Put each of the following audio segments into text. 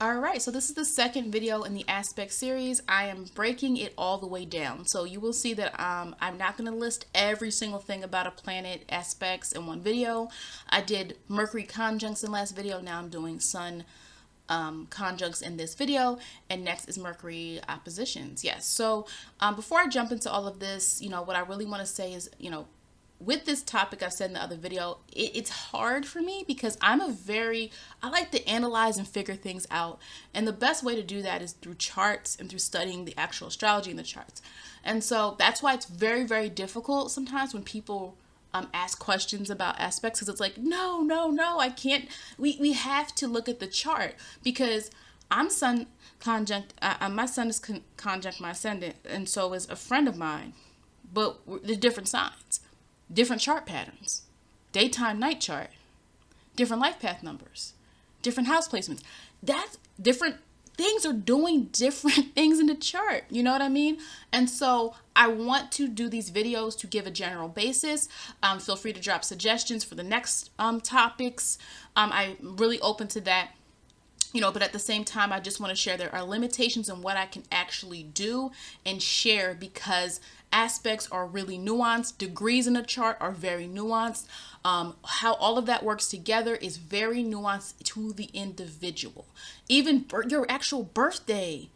All right, so this is the second video in the aspect series. I am breaking it all the way down. So you will see that I'm not going to list every single thing about a planet aspects in one video. I did Mercury conjuncts in last video. Now I'm doing Sun conjuncts in this video, and next is Mercury oppositions. Yes, so before I jump into all of this, what I really want to say is, with this topic, I said in the other video, it's hard for me because I like to analyze and figure things out. And the best way to do that is through charts and through studying the actual astrology in the charts. And so that's why it's very, very difficult sometimes when people ask questions about aspects, because it's like, no, I can't. We have to look at the chart because I'm Sun conjunct, my Sun is conjunct my Ascendant, and so is a friend of mine, but they're different signs. Different chart patterns, daytime, night chart, different life path numbers, different house placements. That's different things are doing different things in the chart. You know what I mean? And so I want to do these videos to give a general basis. Feel free to drop suggestions for the next topics. I'm really open to that. But at the same time, I just want to share there are limitations in what I can actually do and share because aspects are really nuanced. Degrees in a chart are very nuanced. How all of that works together is very nuanced to the individual. Even your actual birthday.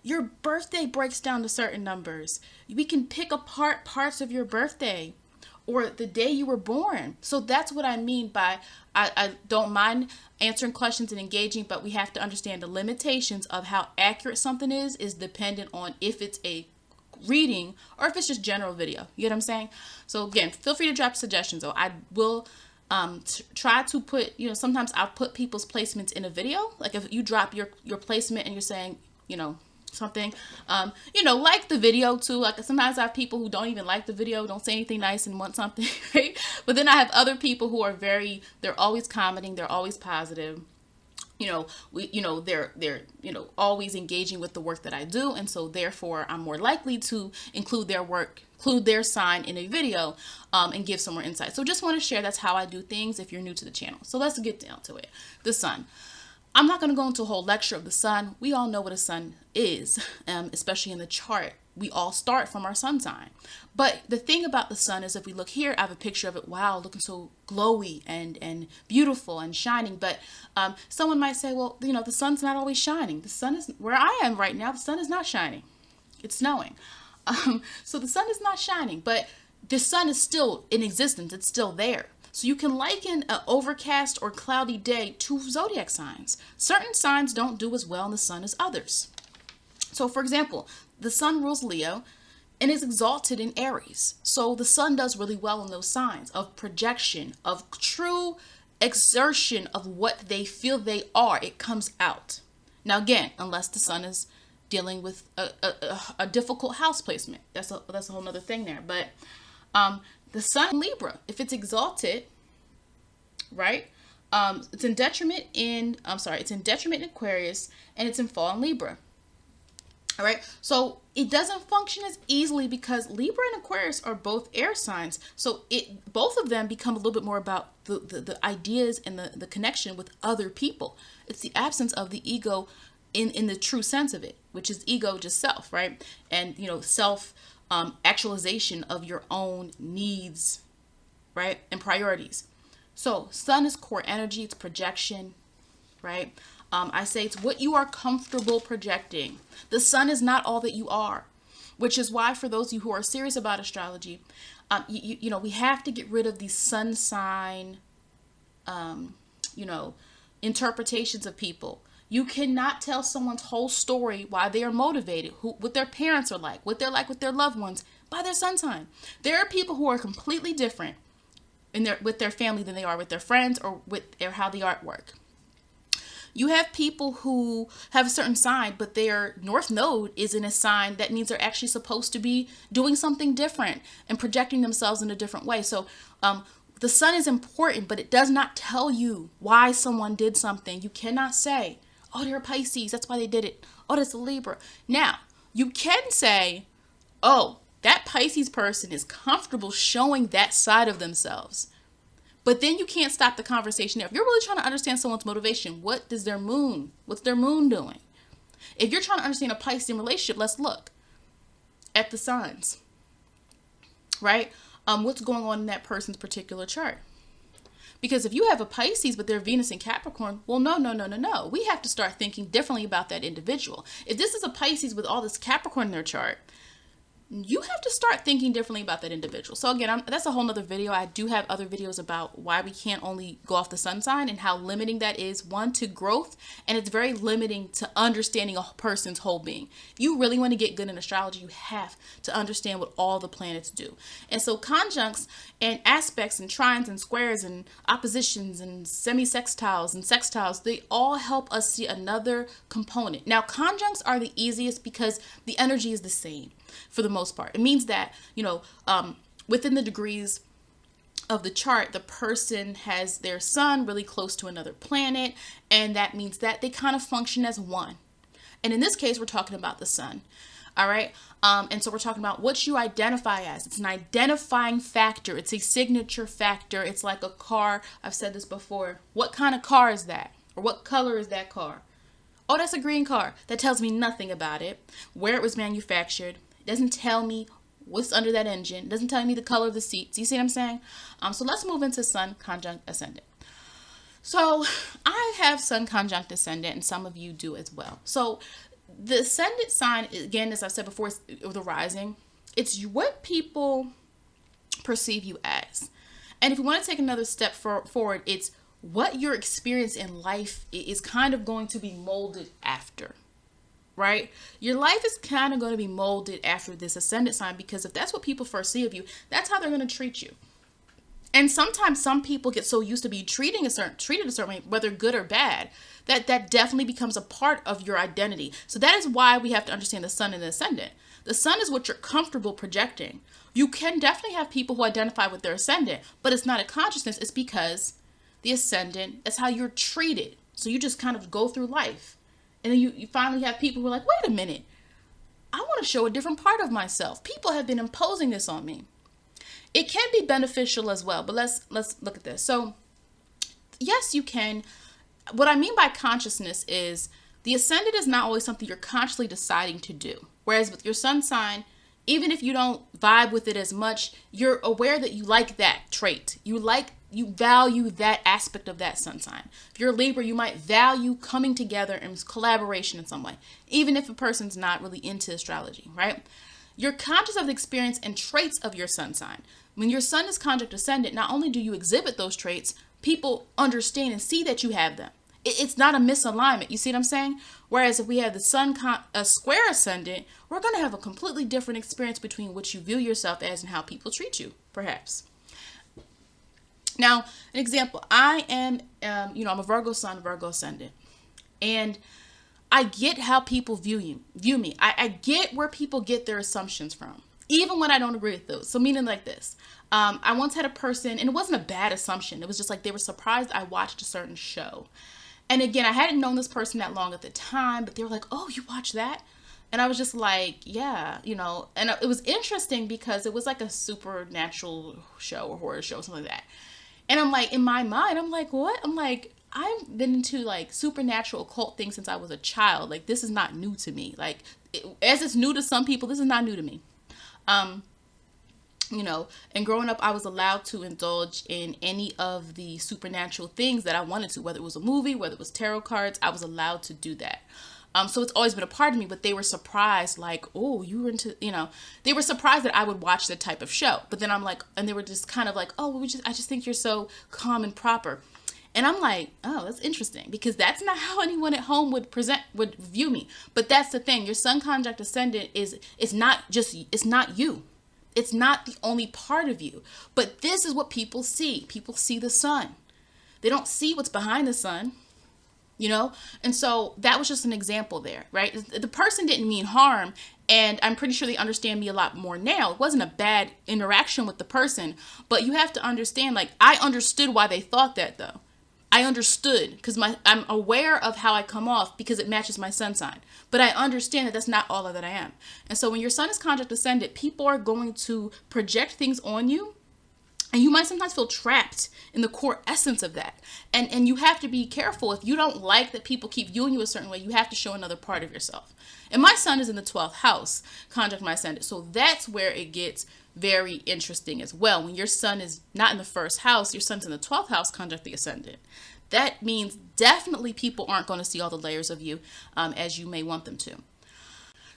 Your birthday breaks down to certain numbers. We can pick apart parts of your birthday or the day you were born. So that's what I mean by I don't mind answering questions and engaging, but we have to understand the limitations of how accurate something is dependent on if it's a reading or if it's just general video. You get what I'm saying? So again, feel free to drop suggestions. Though I will try to put, sometimes I'll put people's placements in a video. Like if you drop your placement and you're saying, something, like the video too. Like sometimes I have people who don't even like the video, don't say anything nice and want something, right? But then I have other people who are they're always commenting, they're always positive. They're always engaging with the work that I do. And so therefore I'm more likely to include their work, include their sign in a video, and give some more insight. So just want to share that's how I do things if you're new to the channel. So let's get down to it. The sun. I'm not going to go into a whole lecture of the sun. We all know what a sun is, especially in the chart. We all start from our sun sign. But the thing about the sun is if we look here, I have a picture of it. Wow, looking so glowy and beautiful and shining. But someone might say, well, the sun's not always shining. The sun is, where I am right now, the sun is not shining. It's snowing. So the sun is not shining, but the sun is still in existence. It's still there. So you can liken an overcast or cloudy day to zodiac signs. Certain signs don't do as well in the sun as others. So for example, the sun rules Leo and is exalted in Aries. So the sun does really well in those signs of projection, of true exertion of what they feel they are. It comes out. Now again, unless the sun is dealing with a difficult house placement. That's a whole nother thing there. But the sun in Libra, if it's exalted, right? It's in detriment in Aquarius, and it's in fall in Libra. All right. So it doesn't function as easily because Libra and Aquarius are both air signs. So both of them become a little bit more about the ideas and the connection with other people. It's the absence of the ego in the true sense of it, which is ego, just self, right? And, self actualization of your own needs, right? And priorities. So sun is core energy, it's projection, right? I say it's what you are comfortable projecting. The sun is not all that you are, which is why for those of you who are serious about astrology, we have to get rid of these sun sign, interpretations of people. You cannot tell someone's whole story, why they are motivated, what their parents are like, what they're like with their loved ones, by their sun sign. There are people who are completely different with their family than they are with their friends or with how the art work. You have people who have a certain sign, but their north node is in a sign that means they're actually supposed to be doing something different and projecting themselves in a different way. So the sun is important, but it does not tell you why someone did something. You cannot say, oh, they're a Pisces, that's why they did it. Oh, that's a Libra. Now, you can say, oh, that Pisces person is comfortable showing that side of themselves. But then you can't stop the conversation there. If you're really trying to understand someone's motivation, what's their moon doing? If you're trying to understand a Piscean relationship, let's look at the signs, right? What's going on in that person's particular chart? Because if you have a Pisces, but they're Venus in Capricorn, well, no. We have to start thinking differently about that individual. If this is a Pisces with all this Capricorn in their chart, you have to start thinking differently about that individual. So again, that's a whole nother video. I do have other videos about why we can't only go off the sun sign and how limiting that is, one, to growth, and it's very limiting to understanding a person's whole being. If you really want to get good in astrology, you have to understand what all the planets do. And so conjuncts and aspects and trines and squares and oppositions and semi-sextiles and sextiles, they all help us see another component. Now, conjuncts are the easiest because the energy is the same. For the most part, it means that, within the degrees of the chart, the person has their sun really close to another planet, and that means that they kind of function as one. And in this case, we're talking about the sun. All right. And so we're talking about what you identify as. It's an identifying factor. It's a signature factor. It's like a car. I've said this before. What kind of car is that? Or what color is that car? Oh, that's a green car. That tells me nothing about it, where it was manufactured. It doesn't tell me what's under that engine. It doesn't tell me the color of the seats. You see what I'm saying? So let's move into Sun Conjunct Ascendant. So I have Sun Conjunct Ascendant, and some of you do as well. So the Ascendant sign, again, as I said before, is the rising. It's what people perceive you as. And if you want to take another step forward, it's what your experience in life is kind of going to be molded after. Right? Your life is kind of going to be molded after this ascendant sign, because if that's what people first see of you, that's how they're going to treat you. And sometimes some people get so used to be treated a certain way, whether good or bad, that definitely becomes a part of your identity. So that is why we have to understand the sun and the ascendant. The sun is what you're comfortable projecting. You can definitely have people who identify with their ascendant, but it's not a consciousness. It's because the ascendant, that's how you're treated. So you just kind of go through life. And then you finally have people who are like, wait a minute, I want to show a different part of myself. People have been imposing this on me. It can be beneficial as well, but let's look at this. So yes, you can. What I mean by consciousness is the ascendant is not always something you're consciously deciding to do. Whereas with your sun sign, even if you don't vibe with it as much, you're aware that you like that trait. You value that aspect of that sun sign. If you're a Libra, you might value coming together and collaboration in some way, even if a person's not really into astrology, right? You're conscious of the experience and traits of your sun sign. When your sun is conjunct ascendant, not only do you exhibit those traits, people understand and see that you have them. It's not a misalignment. You see what I'm saying? Whereas if we have the sun square ascendant, we're going to have a completely different experience between what you view yourself as and how people treat you, perhaps. Now, an example, I am, I'm a Virgo sun, Virgo ascendant, and I get how people view me. I get where people get their assumptions from, even when I don't agree with those. So meaning like this, I once had a person, and it wasn't a bad assumption. It was just like they were surprised I watched a certain show. And again, I hadn't known this person that long at the time, but they were like, oh, you watch that? And I was just like, yeah, and it was interesting because it was like a supernatural show or horror show, something like that. And I'm like, in my mind, I'm like, what? I'm like, I've been into like supernatural occult things since I was a child. Like, this is not new to me. Like, as it's new to some people, this is not new to me. And growing up, I was allowed to indulge in any of the supernatural things that I wanted to, whether it was a movie, whether it was tarot cards, I was allowed to do that. So it's always been a part of me, but they were surprised, like, oh, you were into, they were surprised that I would watch that type of show. But then I'm like, and they were just kind of like, oh, well, I just think you're so calm and proper. And I'm like, oh, that's interesting, because that's not how anyone at home would view me. But that's the thing. Your sun conjunct ascendant it's not you. It's not the only part of you. But this is what people see. People see the sun. They don't see what's behind the sun. And so that was just an example there, right? The person didn't mean harm, and I'm pretty sure they understand me a lot more now. It wasn't a bad interaction with the person, but you have to understand, like, I understood why they thought that, though. I understood because I'm aware of how I come off because it matches my sun sign, but I understand that that's not all that I am. And so when your sun is conjunct ascendant, people are going to project things on you And you might sometimes feel trapped in the core essence of that. And you have to be careful. If you don't like that people keep viewing you a certain way, you have to show another part of yourself. And my sun is in the 12th house, conjunct my ascendant. So that's where it gets very interesting as well. When your sun is not in the first house, your sun's in the 12th house, conjunct the ascendant. That means definitely people aren't going to see all the layers of you as you may want them to.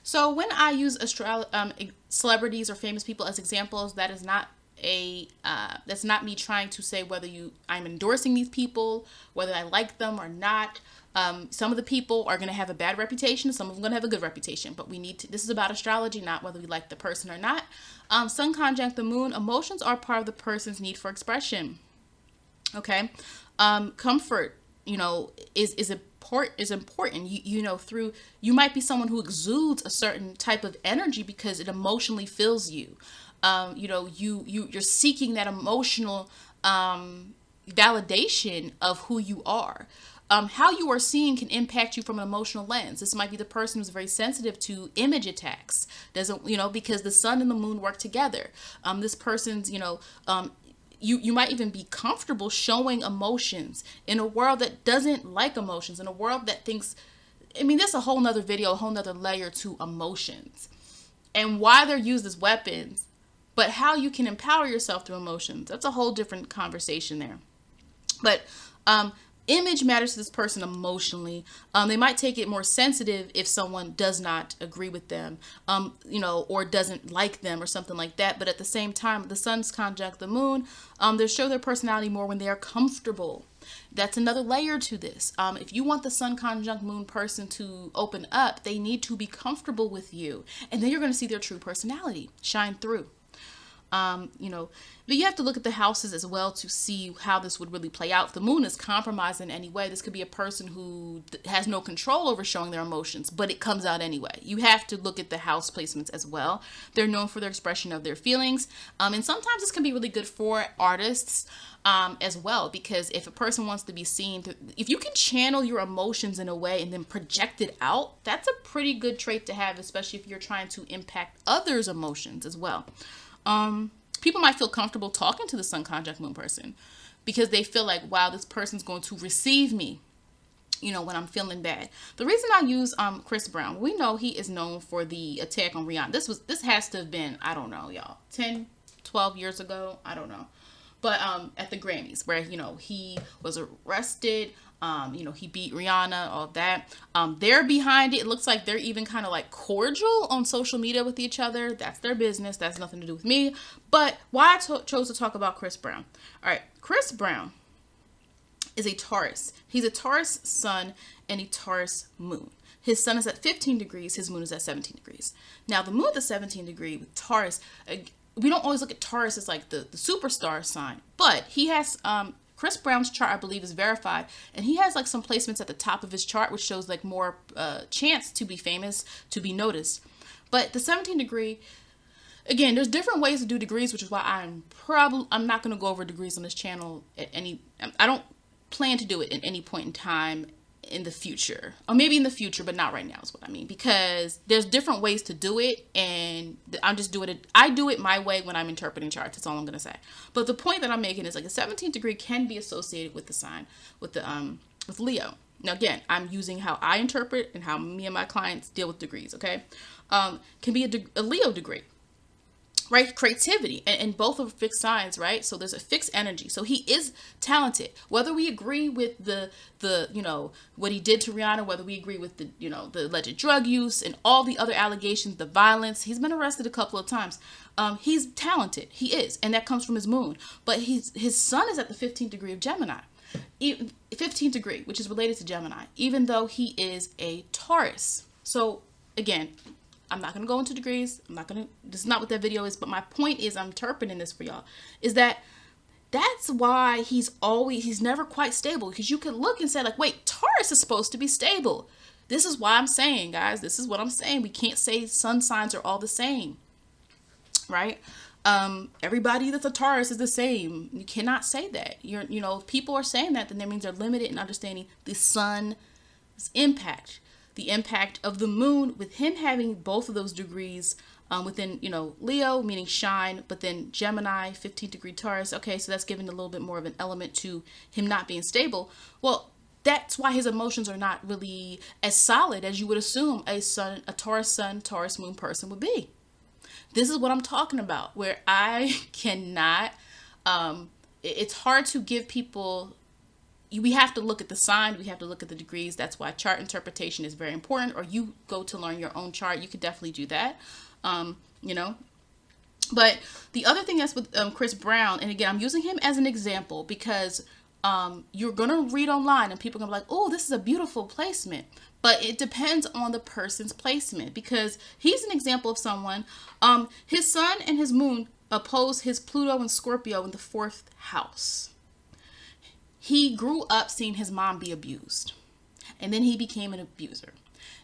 So when I use celebrities or famous people as examples, that is not that's not me trying to say whether I'm endorsing these people, whether I like them or not. Some of the people are going to have a bad reputation, some of them are going to have a good reputation, but this is about astrology, not whether we like the person or not. Sun conjunct the moon, emotions are part of the person's need for expression. Okay. Comfort, is important. You might be someone who exudes a certain type of energy because it emotionally fills you. You're seeking that emotional validation of who you are. How you are seen can impact you from an emotional lens. This might be the person who's very sensitive to image attacks. Because the sun and the moon work together. This person's, you might even be comfortable showing emotions in a world that doesn't like emotions, in a world that thinks, there's a whole nother video, a whole nother layer to emotions and why they're used as weapons. But how you can empower yourself through emotions, that's a whole different conversation there. But image matters to this person emotionally. They might take it more sensitive if someone does not agree with them, or doesn't like them or something like that. But at the same time, the sun's conjunct the moon, they show their personality more when they are comfortable. That's another layer to this. If you want the sun conjunct moon person to open up, they need to be comfortable with you. And then you're going to see their true personality shine through. But you have to look at the houses as well to see how this would really play out. If the moon is compromised in any way, this could be a person who has no control over showing their emotions, but it comes out anyway. You have to look at the house placements as well. They're known for their expression of their feelings. And sometimes this can be really good for artists as well, because if a person wants to be seen, if you can channel your emotions in a way and then project it out, that's a pretty good trait to have, especially if you're trying to impact others' emotions as well. People might feel comfortable talking to the sun conjunct moon person because they feel like, wow, this person's going to receive me, when I'm feeling bad. The reason I use Chris Brown, we know he is known for the attack on Rihanna. This has to have been, I don't know, y'all, 10, 12 years ago, I don't know. But at the Grammys, where, he was arrested, he beat Rihanna, all that. They're behind it. It looks like they're even kind of like cordial on social media with each other. That's their business. That's nothing to do with me. But why I chose to talk about Chris Brown. All right, Chris Brown is a Taurus. He's a Taurus sun and a Taurus moon. His sun is at 15 degrees. His moon is at 17 degrees. Now, the moon at 17 degree with Taurus, we don't always look at Taurus as like the superstar sign, but he has, Chris Brown's chart, I believe, is verified, and he has like some placements at the top of his chart, which shows like more chance to be famous, to be noticed. But the 17 degree, again, there's different ways to do degrees, which is why I'm not going to go over degrees on this channel I don't plan to do it at any point in time in the future, or maybe in the future, but not right now is what I mean, because there's different ways to do it, and I do it my way when I'm interpreting charts. That's all I'm going to say. But the point that I'm making is like a 17th degree can be associated with the sign, with Leo. Now, again, I'm using how I interpret and how me and my clients deal with degrees. Okay. Can be a Leo degree. Right? Creativity, and both are fixed signs, right? So there's a fixed energy. So he is talented. Whether we agree with the what he did to Rihanna, whether we agree with the alleged drug use and all the other allegations, the violence, he's been arrested a couple of times. He's talented. He is, and that comes from his moon. But his sun is at the 15th degree of Gemini. 15th degree, which is related to Gemini, even though he is a Taurus. So again, I'm not going to go into degrees. This is not what that video is. But my point is, I'm interpreting this for y'all, is that's why he's never quite stable. Because you could look and say like, wait, Taurus is supposed to be stable. This is why I'm saying, guys, this is what I'm saying. We can't say sun signs are all the same, right? Everybody that's a Taurus is the same. You cannot say that. If people are saying that, then that means they're limited in understanding the sun's impact. the impact of the moon with him having both of those degrees within, you know, Leo, meaning shine, but then Gemini, 15th degree Taurus. Okay, so that's giving a little bit more of an element to him not being stable. Well, that's why his emotions are not really as solid as you would assume a Taurus sun, Taurus moon person would be. This is what I'm talking about, where I cannot, it's hard to give people, we have to look at the sign, we have to look at the degrees. That's why chart interpretation is very important, or you go to learn your own chart. You could definitely do that, you know. But the other thing that's with Chris Brown, and again, I'm using him as an example because you're going to read online and people are going to be like, oh, this is a beautiful placement. But it depends on the person's placement, because he's an example of someone, his sun and his moon oppose his Pluto and Scorpio in the 4th house. He grew up seeing his mom be abused, and then he became an abuser.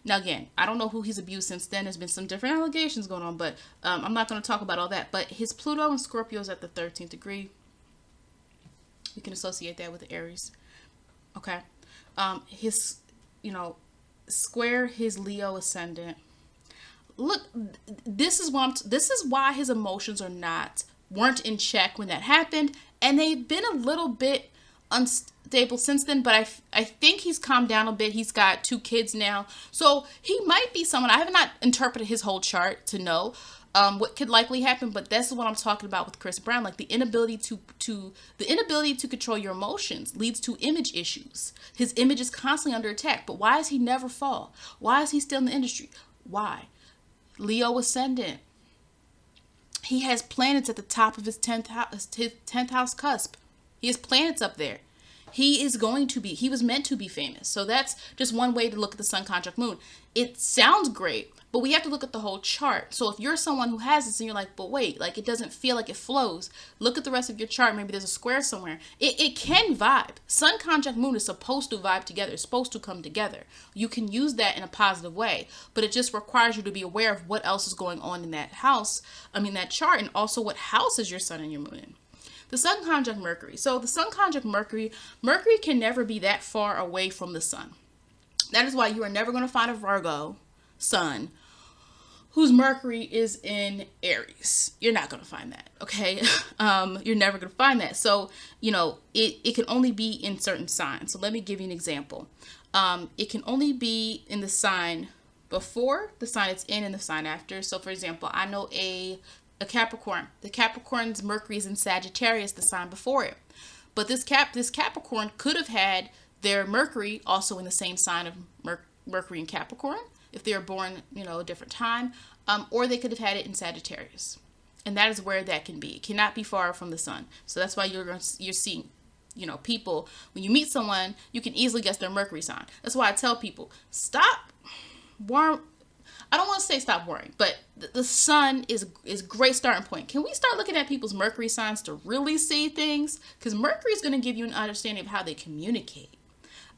Now, again, I don't know who he's abused since then. There's been some different allegations going on, but I'm not going to talk about all that. But his Pluto and Scorpio is at the 13th degree. We can associate that with Aries. Okay. His, you know, square his Leo ascendant. Look, this is why his emotions weren't in check when that happened, and they've been a little bit unstable since then, but I think he's calmed down a bit. He's got 2 kids now, so he might be someone. I have not interpreted his whole chart to know what could likely happen, but that's what I'm talking about with Chris Brown. Like the inability to control your emotions leads to image issues. His image is constantly under attack. But why does he never fall? Why is he still in the industry? Why? Leo ascendant. He has planets at the top of his 10th house cusp. He has planets up there. He was meant to be famous. So that's just one way to look at the sun conjunct moon. It sounds great, but we have to look at the whole chart. So if you're someone who has this and you're like, but wait, like it doesn't feel like it flows, look at the rest of your chart. Maybe there's a square somewhere. It can vibe. Sun conjunct moon is supposed to vibe together. It's supposed to come together. You can use that in a positive way, but it just requires you to be aware of what else is going on in that that chart, and also what house is your sun and your moon in. The sun conjunct Mercury. So the sun conjunct Mercury can never be that far away from the sun. That is why you are never going to find a Virgo sun whose Mercury is in Aries. You're not going to find that, okay? You're never going to find that. So, you know, it can only be in certain signs. So let me give you an example. It can only be in the sign before the sign it's in and the sign after. So, for example, I know a Capricorn. The Capricorn's Mercury is in Sagittarius, the sign before it. But this Capricorn could have had their Mercury also in the same sign of Mercury and Capricorn if they were born, you know, a different time, or they could have had it in Sagittarius. And that is where that can be. It cannot be far from the sun. So that's why you're seeing, you know, people, when you meet someone, you can easily guess their Mercury sign. That's why I tell people, I don't want to say stop worrying, but the sun is a great starting point. Can we start looking at people's Mercury signs to really see things? Because Mercury is going to give you an understanding of how they communicate.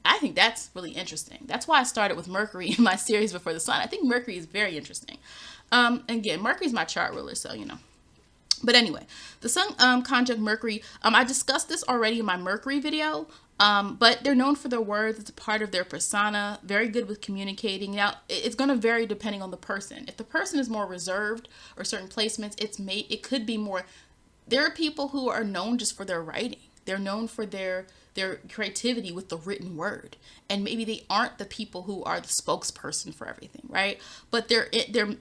I think that's really interesting. That's why I started with Mercury in my series before the sun. I think Mercury is very interesting. Again, Mercury is my chart ruler, so, you know. But anyway, the sun conjunct Mercury, I discussed this already in my Mercury video, but they're known for their words. It's a part of their persona, very good with communicating. Now, it's going to vary depending on the person. If the person is more reserved or certain placements, it could be more. There are people who are known just for their writing. They're known for their creativity with the written word, and maybe they aren't the people who are the spokesperson for everything, right? But their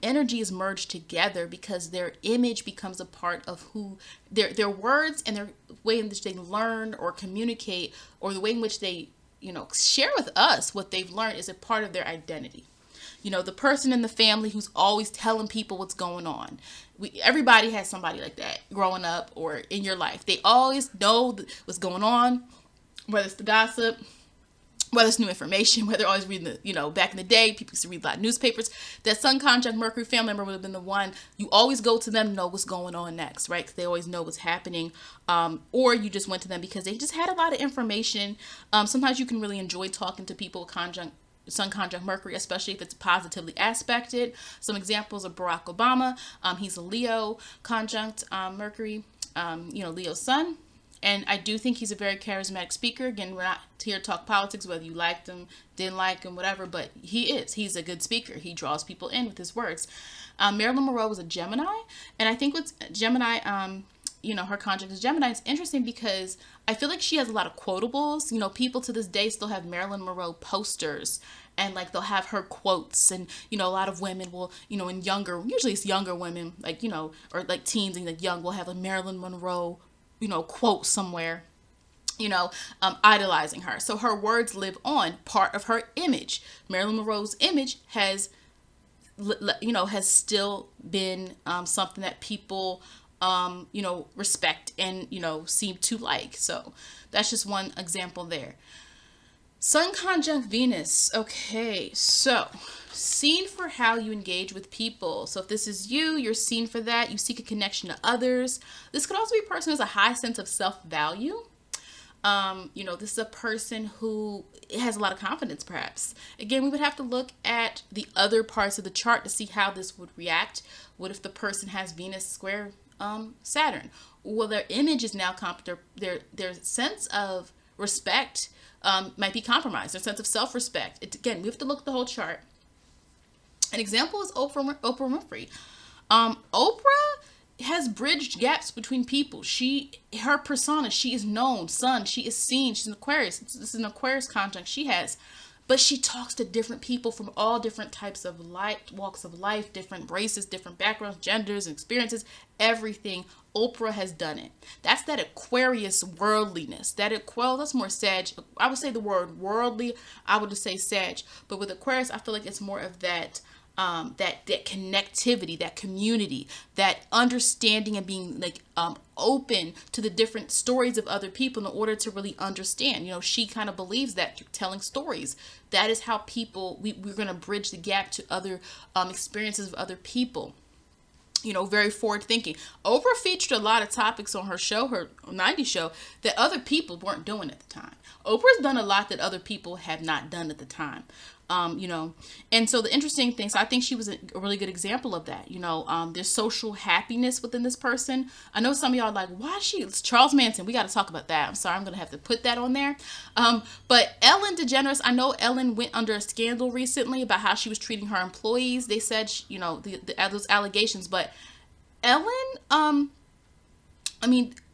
energy is merged together because their image becomes a part of who their words, and their way in which they learn or communicate, or the way in which they, you know, share with us what they've learned is a part of their identity. You know, the person in the family who's always telling people what's going on. Everybody has somebody like that growing up or in your life. They always know what's going on, whether it's the gossip, whether it's new information, whether they're always reading the, you know, back in the day, people used to read a lot of newspapers. That sun conjunct Mercury family member would have been the one, you always go to them to know what's going on next, right? Because they always know what's happening. Or you just went to them because they just had a lot of information. Sometimes you can really enjoy talking to people sun conjunct Mercury, especially if it's positively aspected. Some examples of Barack Obama. He's a Leo conjunct Mercury, you know, Leo sun. And I do think he's a very charismatic speaker. Again, we're not here to talk politics, whether you liked him, didn't like him, whatever, but he's a good speaker. He draws people in with his words. Marilyn Monroe was a Gemini, and I think with Gemini, her conjunct is Gemini. It's interesting because I feel like she has a lot of quotables. People to this day still have Marilyn Monroe posters, and like they'll have her quotes, and a lot of women will, usually it's younger women, like or like teens and like young, will have a Marilyn Monroe, quote somewhere, idolizing her. So her words live on, part of her image. Marilyn Monroe's image has still been something that people respect and seem to like. So that's just one example there. Sun conjunct Venus. Okay, so seen for how you engage with people. So if this is you, you're seen for that. You seek a connection to others. This could also be a person who has a high sense of self-value. This is a person who has a lot of confidence, perhaps. Again, we would have to look at the other parts of the chart to see how this would react. What if the person has Venus square Saturn? Well, their image is now their sense of respect might be compromised. Their sense of self-respect. Again, we have to look at the whole chart. An example is Oprah Winfrey. Oprah has bridged gaps between people. Her persona, she is known. Sun, she is seen. She's an Aquarius. This is an Aquarius conjunct she has. But she talks to different people from all different types of walks of life, different races, different backgrounds, genders, and experiences, everything. Oprah has done it. That's that Aquarius worldliness. That's more Sag. I would say the word worldly, I would just say Sag. But with Aquarius, I feel like it's more of that that connectivity, that community, that understanding, and being like open to the different stories of other people in order to really understand. She kind of believes that through telling stories. That is how we're going to bridge the gap to other experiences of other people. Very forward thinking. Oprah featured a lot of topics on her show, her 90s show, that other people weren't doing at the time. Oprah's done a lot that other people have not done at the time. And so the interesting thing, so I think she was a really good example of that. There's social happiness within this person. I know some of y'all are like, why is it's Charles Manson? We got to talk about that. I'm sorry, I'm going to have to put that on there. But Ellen DeGeneres, I know Ellen went under a scandal recently about how she was treating her employees. They said, those allegations, but Ellen,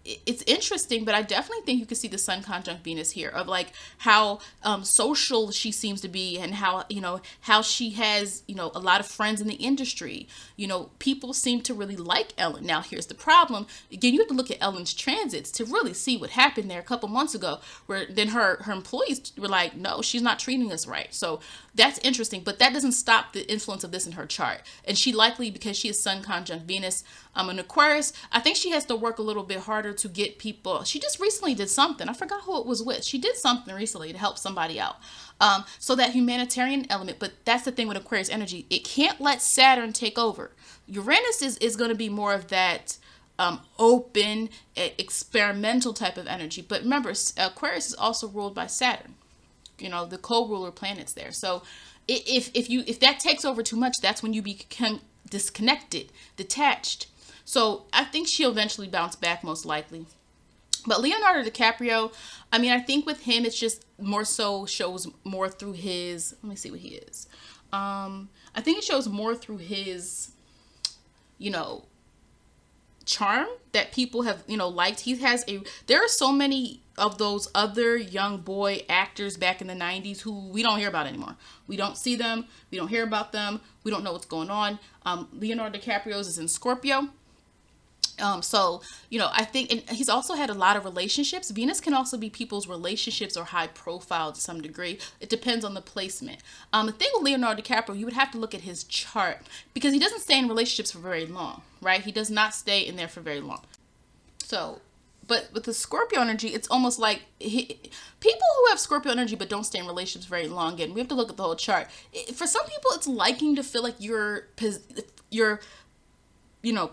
it's interesting, but I definitely think you could see the Sun conjunct Venus here, of like how social she seems to be, and how she has a lot of friends in the industry. People seem to really like Ellen. Now here's the problem. Again, you have to look at Ellen's transits to really see what happened there a couple months ago, where then her employees were like, no, she's not treating us right. So that's interesting, but that doesn't stop the influence of this in her chart. And she likely, because she is Sun conjunct Venus, an Aquarius, I think she has to work a little bit harder to get people. She just recently did something. I forgot who it was with. She did something recently to help somebody out. So that humanitarian element, but that's the thing with Aquarius energy. It can't let Saturn take over. Uranus is going to be more of that open, experimental type of energy. But remember, Aquarius is also ruled by Saturn. The co-ruler planets there. So if that takes over too much, that's when you become disconnected, detached. So I think she'll eventually bounce back, most likely. But Leonardo DiCaprio, I think with him, it's just more so shows more through his, let me see what he is. I think it shows more through his, charm that people have, liked. There are so many of those other young boy actors back in the 90s who we don't hear about anymore. We don't see them. We don't hear about them. We don't know what's going on. Leonardo DiCaprio is in Scorpio. So, I think, and he's also had a lot of relationships. Venus can also be people's relationships or high profile to some degree. It depends on the placement. The thing with Leonardo DiCaprio, you would have to look at his chart, because he doesn't stay in relationships for very long, right? He does not stay in there for very long. So, but with the Scorpio energy, it's almost like people who have Scorpio energy but don't stay in relationships very long, and we have to look at the whole chart. For some people, it's liking to feel like you're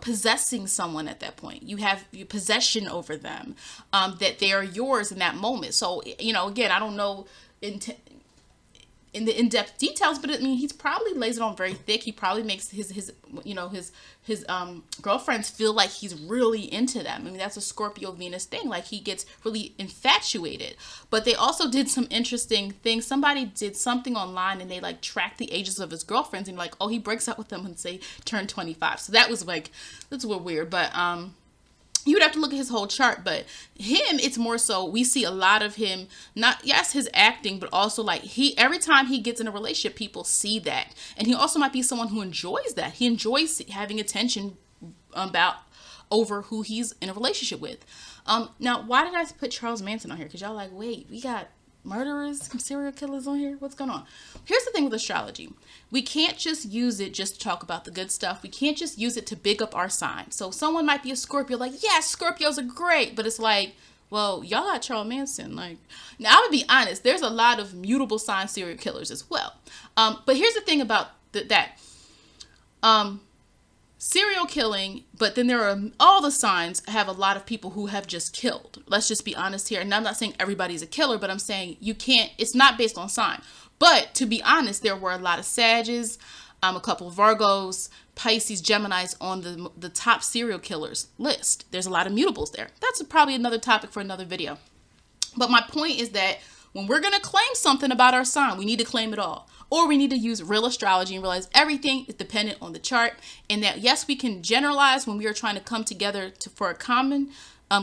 possessing someone at that point. You have your possession over them, that they are yours in that moment. So, again, I don't know in in the in-depth details, but I mean, he's probably lays it on very thick. He probably makes his you know, his girlfriends feel like he's really into them. I mean, that's a Scorpio Venus thing. Like, he gets really infatuated. But they also did some interesting things. Somebody did something online and they like tracked the ages of his girlfriends, and like, oh, he breaks up with them when they turn 25. So that was like, that's a little weird. But you would have to look at his whole chart. But him, it's more so we see a lot of him, not, yes, his acting, but also like every time he gets in a relationship, people see that. And he also might be someone who enjoys that. He enjoys having attention over who he's in a relationship with. Now, why did I put Charles Manson on here? Because y'all like, wait, we got murderers, serial killers on here? What's going on? Here's the thing with astrology. We can't just use it just to talk about the good stuff. We can't just use it to big up our sign. So someone might be a Scorpio, like, yes, Scorpios are great. But it's like, well, y'all got Charles Manson. Like, now, I'm going to be honest. There's a lot of mutable sign serial killers as well. But here's the thing about that. Serial killing, but then there are all the signs have a lot of people who have just killed. Let's just be honest here. And I'm not saying everybody's a killer, but I'm saying you can't, it's not based on sign. But to be honest, there were a lot of Sages, a couple of Virgos, Pisces, Geminis on the top serial killers list. There's a lot of mutables there. That's probably another topic for another video. But my point is that when we're going to claim something about our sign, we need to claim it all. Or we need to use real astrology and realize everything is dependent on the chart. And that, yes, we can generalize when we are trying to come together for a common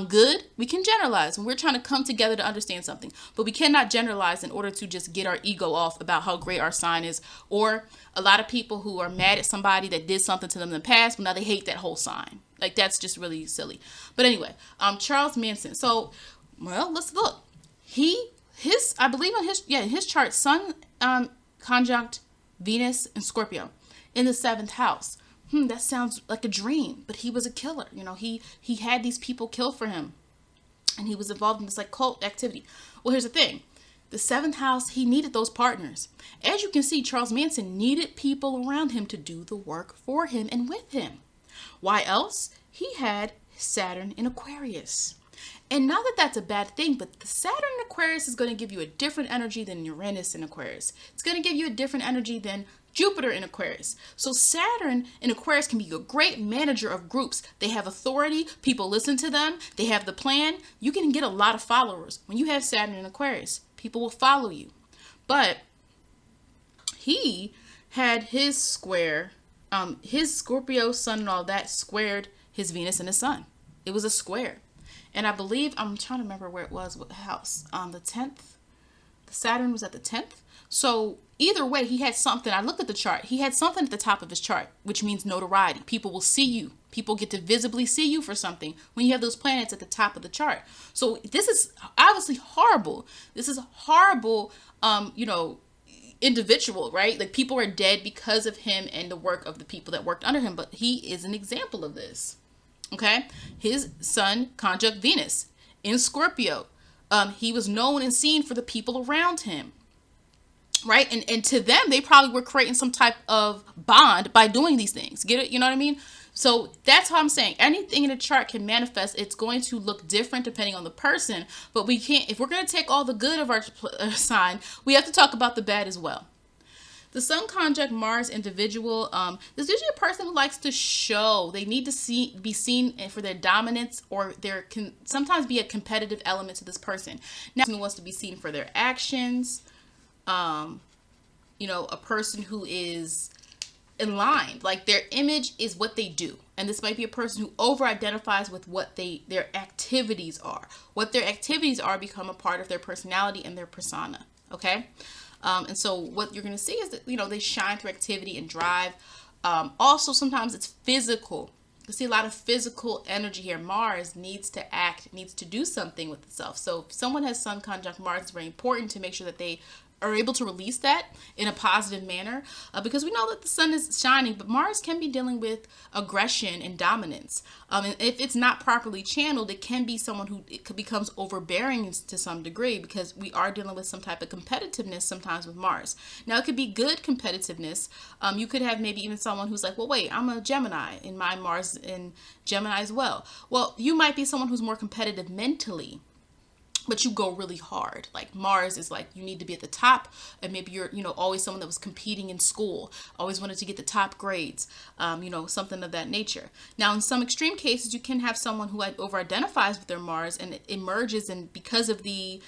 good. We can generalize when we're trying to come together to understand something. But we cannot generalize in order to just get our ego off about how great our sign is. Or a lot of people who are mad at somebody that did something to them in the past, but now they hate that whole sign. Like, that's just really silly. But anyway, Charles Manson. So, well, let's look. I believe on his chart, Sun, Conjunct Venus and Scorpio in the 7th house. That sounds like a dream, but he was a killer. You know, he had these people kill for him, and he was involved in this like cult activity. Well, here's the thing. The 7th house, he needed those partners. As you can see, Charles Manson needed people around him to do the work for him and with him. Why else? He had Saturn in Aquarius. And not that that's a bad thing, but the Saturn in Aquarius is going to give you a different energy than Uranus in Aquarius. It's going to give you a different energy than Jupiter in Aquarius. So Saturn in Aquarius can be a great manager of groups. They have authority. People listen to them. They have the plan. You can get a lot of followers. When you have Saturn in Aquarius, people will follow you. But he had his square, his Scorpio sun and all that squared his Venus and his sun. It was a square. And I believe, I'm trying to remember where it was, what house, on the 10th. The Saturn was at the 10th. So either way, he had something. I looked at the chart. He had something at the top of his chart, which means notoriety. People will see you. People get to visibly see you for something when you have those planets at the top of the chart. So this is obviously horrible. This is a horrible, individual, right? Like, people are dead because of him and the work of the people that worked under him. But he is an example of this. Okay, his sun conjunct Venus in Scorpio. He was known and seen for the people around him, right? And to them, they probably were creating some type of bond by doing these things. Get it? You know what I mean? So that's how I'm saying anything in a chart can manifest. It's going to look different depending on the person, but we can't, if we're going to take all the good of our sign, we have to talk about the bad as well. The Sun conjunct Mars individual, there's usually a person who likes to show. They need to be seen for their dominance, or there can sometimes be a competitive element to this person. Now, who wants to be seen for their actions, a person who is in line, like their image is what they do. And this might be a person who over-identifies with what their activities are. What their activities are become a part of their personality and their persona, okay? And so what you're going to see is that, they shine through activity and drive. Also, sometimes it's physical. You see a lot of physical energy here. Mars needs to act, needs to do something with itself. So if someone has Sun conjunct Mars, it's very important to make sure that they are able to release that in a positive manner, because we know that the sun is shining, but Mars can be dealing with aggression and dominance. And if it's not properly channeled, it can be someone who becomes overbearing to some degree, because we are dealing with some type of competitiveness sometimes with Mars. Now, it could be good competitiveness. You could have maybe even someone who's like, well, wait, I'm a Gemini, and my Mars in Gemini as well. Well, you might be someone who's more competitive mentally. but you go really hard. Like Mars is like, you need to be at the top, and maybe you're, always someone that was competing in school, always wanted to get the top grades, something of that nature. Now, in some extreme cases, you can have someone who over-identifies with their Mars and it emerges, and because of the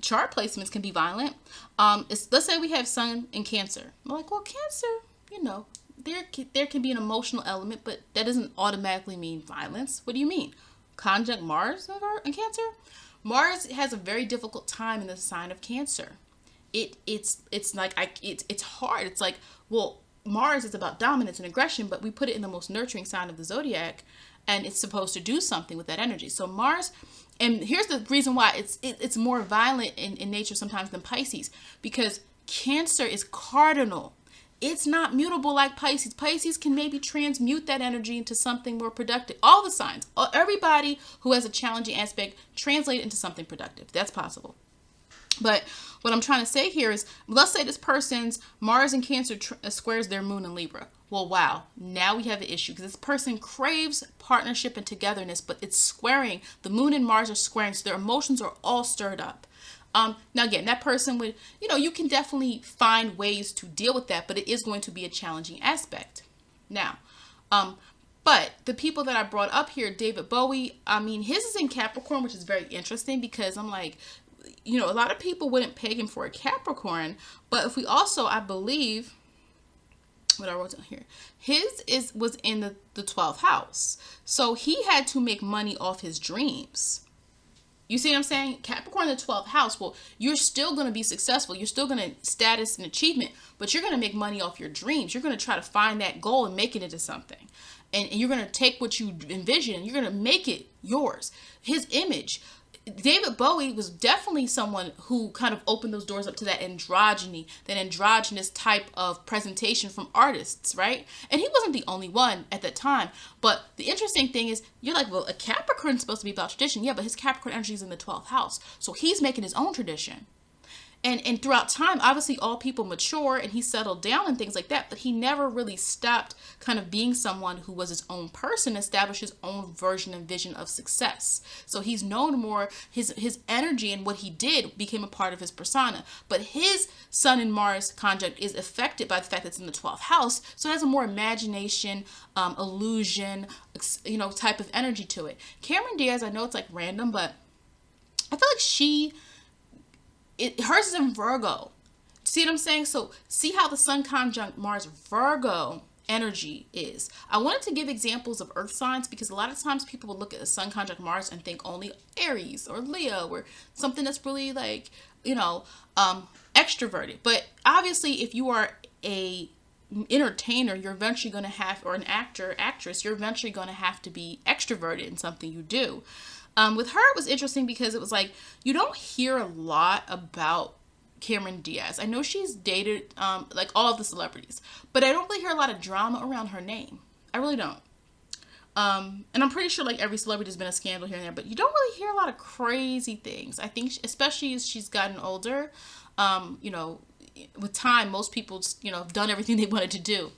chart placements can be violent. Let's say we have Sun in Cancer. We're like, well, Cancer, there can be an emotional element, but that doesn't automatically mean violence. What do you mean? Conjunct Mars in Cancer? Mars has a very difficult time in the sign of Cancer. It's hard. It's like, well, Mars is about dominance and aggression, but we put it in the most nurturing sign of the zodiac, and it's supposed to do something with that energy. So Mars, and here's the reason why it's more violent in nature sometimes than Pisces, because Cancer is cardinal. It's not mutable like Pisces. Pisces can maybe transmute that energy into something more productive. All the signs, everybody who has a challenging aspect, translate it into something productive. That's possible. But what I'm trying to say here is, let's say this person's Mars in Cancer squares their moon in Libra. Well, wow, now we have an issue, because this person craves partnership and togetherness, but it's squaring. The moon and Mars are squaring, so their emotions are all stirred up. Now, again, that person would, you can definitely find ways to deal with that, but it is going to be a challenging aspect. Now, but the people that I brought up here, David Bowie, his is in Capricorn, which is very interesting, because I'm like, a lot of people wouldn't peg him for a Capricorn, but if we also, I believe, what I wrote down here, his was in the 12th house. So he had to make money off his dreams. You see what I'm saying? Capricorn in the 12th house, well, you're still going to be successful. You're still going to status and achievement, but you're going to make money off your dreams. You're going to try to find that goal and make it into something. And you're going to take what you envision and you're going to make it yours. His image, David Bowie was definitely someone who kind of opened those doors up to that androgynous type of presentation from artists, right? And he wasn't the only one at that time. But the interesting thing is, you're like, well, a Capricorn is supposed to be about tradition. Yeah, but his Capricorn energy is in the 12th house. So he's making his own tradition. And throughout time, obviously all people mature and he settled down and things like that, but he never really stopped kind of being someone who was his own person, established his own version and vision of success. So he's known more, his energy and what he did became a part of his persona. But his Sun and Mars conjunct is affected by the fact that it's in the 12th house. So it has a more imagination, illusion, type of energy to it. Cameron Diaz, I know it's like random, but I feel like hers is in Virgo. See what I'm saying? So see how the Sun conjunct Mars Virgo energy is. I wanted to give examples of earth signs because a lot of times people will look at the Sun conjunct Mars and think only Aries or Leo or something that's really like, extroverted. But obviously if you are a entertainer, you're eventually going to have, or an actor, actress, you're eventually going to have to be extroverted in something you do. With her, it was interesting because it was like, you don't hear a lot about Cameron Diaz. I know she's dated like all of the celebrities, but I don't really hear a lot of drama around her name. I really don't. And I'm pretty sure like every celebrity has been a scandal here and there, but you don't really hear a lot of crazy things. I think especially as she's gotten older, with time, most people, have done everything they wanted to do.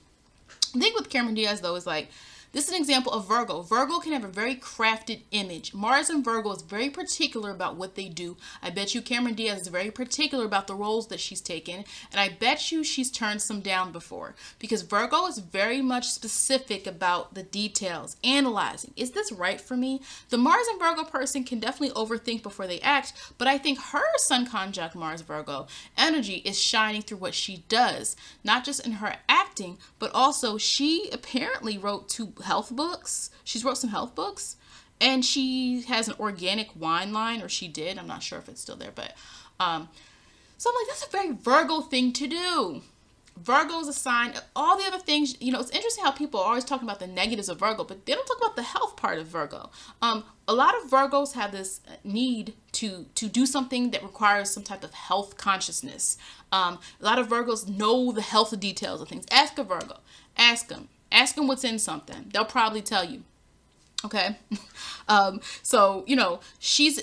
The thing with Cameron Diaz though is like, this is an example of Virgo. Virgo can have a very crafted image. Mars and Virgo is very particular about what they do. I bet you Cameron Diaz is very particular about the roles that she's taken. And I bet you she's turned some down before. Because Virgo is very much specific about the details. Analyzing. Is this right for me? The Mars and Virgo person can definitely overthink before they act. But I think her Sun conjunct Mars Virgo energy is shining through what she does. Not just in her acting, but also she apparently wrote 2 health books. She's wrote some health books, and she has an organic wine line, or she did. I'm not sure if it's still there, but so I'm like, that's a very Virgo thing to do. Virgo is a sign of all the other things. It's interesting how people are always talking about the negatives of Virgo, but they don't talk about the health part of Virgo. A lot of Virgos have this need to do something that requires some type of health consciousness. A lot of Virgos know the health details of things. Ask a Virgo. Ask them. Ask them what's in something. They'll probably tell you. Okay. So, you know, she's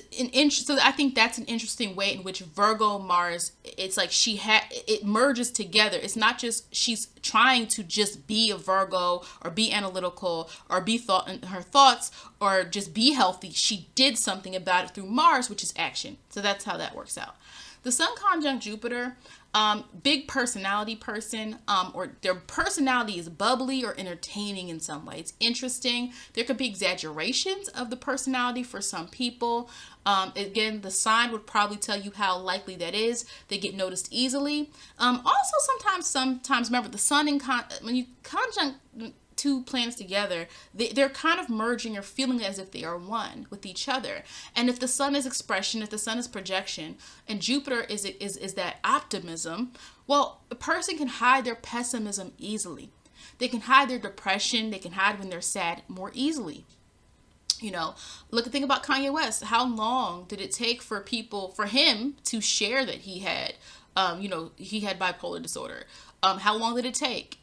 so I think that's an interesting way in which Virgo Mars, it's like it merges together. It's not just she's trying to just be a Virgo or be analytical or be thought in her thoughts or just be healthy. She did something about it through Mars, which is action. So that's how that works out. The Sun conjunct Jupiter, big personality person, or their personality is bubbly or entertaining in some way. It's interesting. There could be exaggerations of the personality for some people. Again, the sign would probably tell you how likely that is. They get noticed easily. Also, sometimes remember the Sun when you conjunct two planets together, they're kind of merging or feeling as if they are one with each other. And if the Sun is expression, if the Sun is projection, and Jupiter is that optimism, well, a person can hide their pessimism easily. They can hide their depression. They can hide when they're sad more easily. You know, think about Kanye West. How long did it take for him to share that he had, he had bipolar disorder? How long did it take?